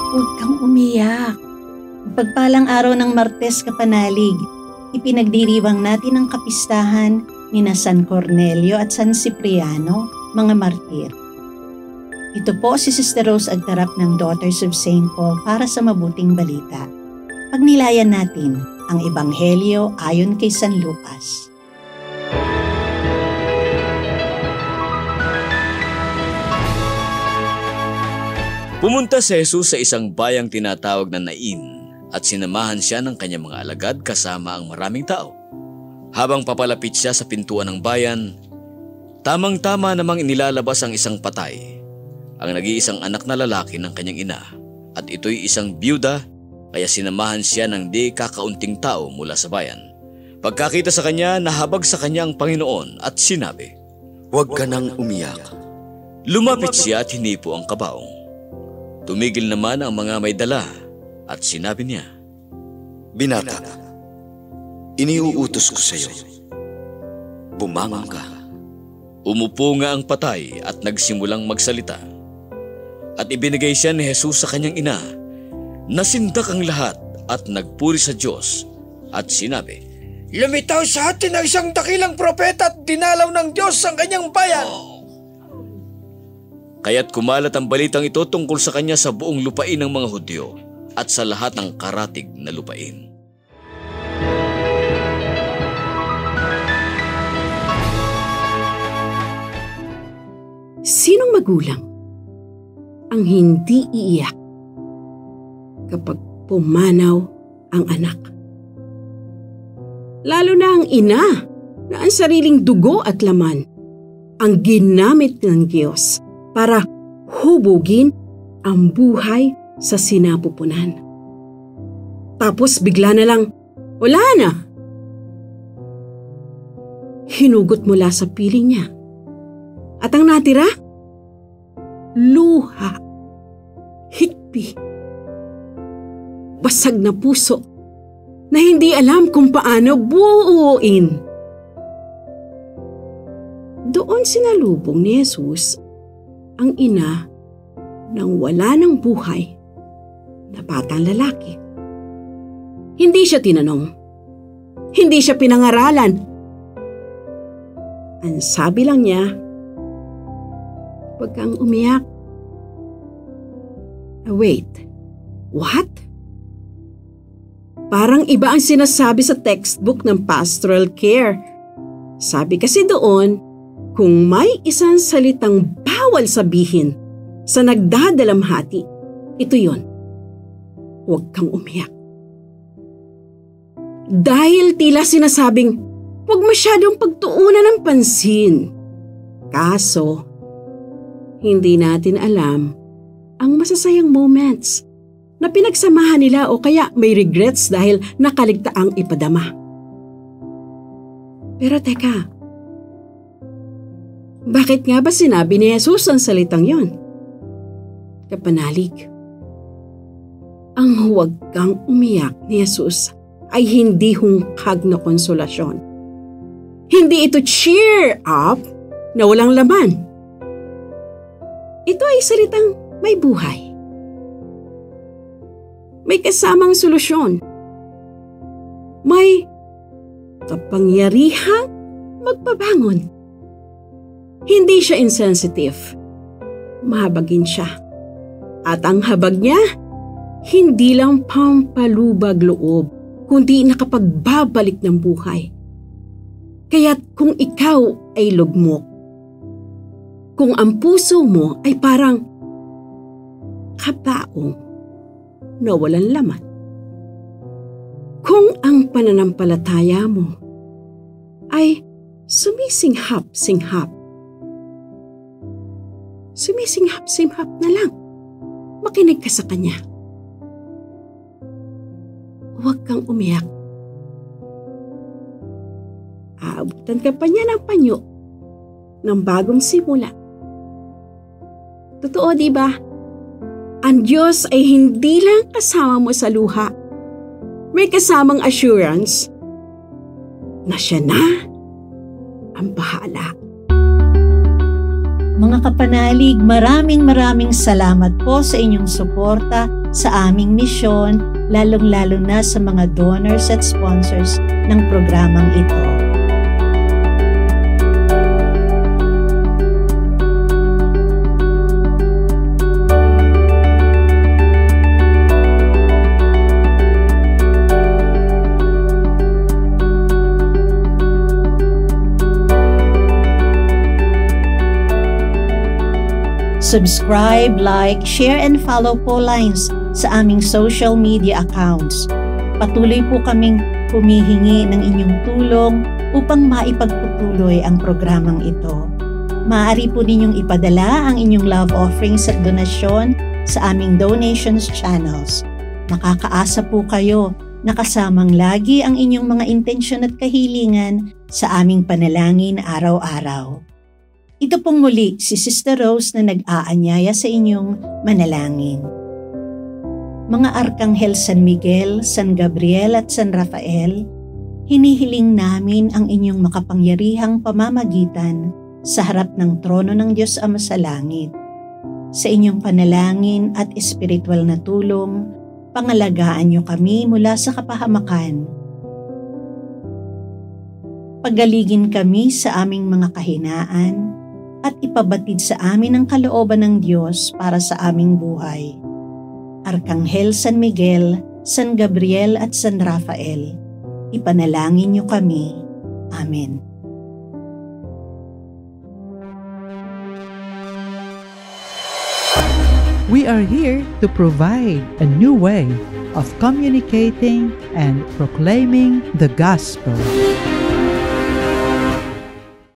Huwag kang umiyak. Pagpalang araw ng Martes, kapanalig, ipinagdiriwang natin ang kapistahan ni na San Cornelio at San Cipriano, mga martir. Ito po si Sister Rose Agtarap ng Daughters of St. Paul para sa mabuting balita. Pagnilayan natin ang Ebanghelyo ayon kay San Lucas. Pumunta si Jesus sa isang bayang tinatawag na Nain at sinamahan siya ng kanyang mga alagad kasama ang maraming tao. Habang papalapit siya sa pintuan ng bayan, tamang-tama namang inilalabas ang isang patay, ang nag-iisang anak na lalaki ng kanyang ina, at ito'y isang biyuda, kaya sinamahan siya ng di kakaunting tao mula sa bayan. Pagkakita sa kanya, nahabag sa kanya ang Panginoon at sinabi, "Huwag ka nang umiyak." Lumapit siya at hinipo ang kabaong. Tumigil naman ang mga may dala at sinabi niya, "Binata, iniuutos ko sa iyo. Bumangon ka." Umupo nga ang patay at nagsimulang magsalita. At ibinigay siya ni Jesus sa kanyang ina. Nasindak ang lahat at nagpuri sa Diyos at sinabi, "Lumitaw sa atin ang isang dakilang propeta at dinalaw ng Diyos ang kanyang bayan." Kaya't kumalat ang balitang ito tungkol sa kanya sa buong lupain ng mga Hudyo at sa lahat ng karatig na lupain. Sinong magulang ang hindi iiyak kapag pumanaw ang anak? Lalo na ang ina na ang sariling dugo at laman ang ginamit ng Diyos para hubugin ang buhay sa sinapupunan. Tapos bigla na lang, wala na. Hinugot mula sa piling niya. At ang natira? Luha, hikbi, basag na puso na hindi alam kung paano buuin. Doon sinalubong ni Jesus ang ina ng wala ng buhay na batang lalaki. Hindi siya tinanong. Hindi siya pinangaralan. Ang sabi lang niya, "Huwag kang umiyak." Wait, what? Parang iba ang sinasabi sa textbook ng pastoral care. Sabi kasi doon, kung may isang salitang bawal sabihin sa nagdadalamhati, ito yon. Huwag kang umiyak. Dahil tila sinasabing, huwag masyadong pagtuunan ng pansin. Kaso, hindi natin alam ang masasayang moments na pinagsamahan nila o kaya may regrets dahil nakaligtaang ipadama. Pero teka, bakit nga ba sinabi ni Jesus ang salitang yon? Kapanalig, ang huwag kang umiyak ni Jesus ay hindi hungkag na konsolasyon. Hindi ito cheer up na walang laman. Ito ay salitang may buhay. May kasamang solusyon. May kapangyarihang magpabangon. Hindi siya insensitive. Mahabagin siya. At ang habag niya, hindi lang pampalubag loob, kundi nakapagbabalik ng buhay. Kaya't kung ikaw ay lugmok, kung ang puso mo ay parang kabaong na walang laman, kung ang pananampalataya mo ay sumisinghap-singhap na lang, makinig ka sa Kanya. Huwag kang umiyak. Aabutan ka pa niya ng panyo ng bagong simula. Totoo, di ba? Ang Diyos ay hindi lang kasama mo sa luha. May kasamang assurance na siya na ang bahala. Mga kapanalig, maraming salamat po sa inyong suporta sa aming misyon, lalong-lalo na sa mga donors at sponsors ng programang ito. Subscribe, like, share, and follow po lines sa aming social media accounts. Patuloy po kaming humihingi ng inyong tulong upang maipagpatuloy ang programang ito. Maaari po ninyong ipadala ang inyong love offerings at donasyon sa aming donations channels. Makakaasa po kayo na kasamang lagi ang inyong mga intensyon at kahilingan sa aming panalangin araw-araw. Ito pong muli si Sister Rose na nag-aanyaya sa inyong manalangin. Mga Arkanghel San Miguel, San Gabriel at San Rafael, hinihiling namin ang inyong makapangyarihang pamamagitan sa harap ng trono ng Diyos Ama sa langit. Sa inyong panalangin at espiritual na tulong, pangalagaan niyo kami mula sa kapahamakan. Pagaligin kami sa aming mga kahinaan, at ipabatid sa amin ang kalooban ng Diyos para sa aming buhay. Arkanghel San Miguel, San Gabriel at San Rafael, ipanalangin niyo kami. Amen. We are here to provide a new way of communicating and proclaiming the gospel.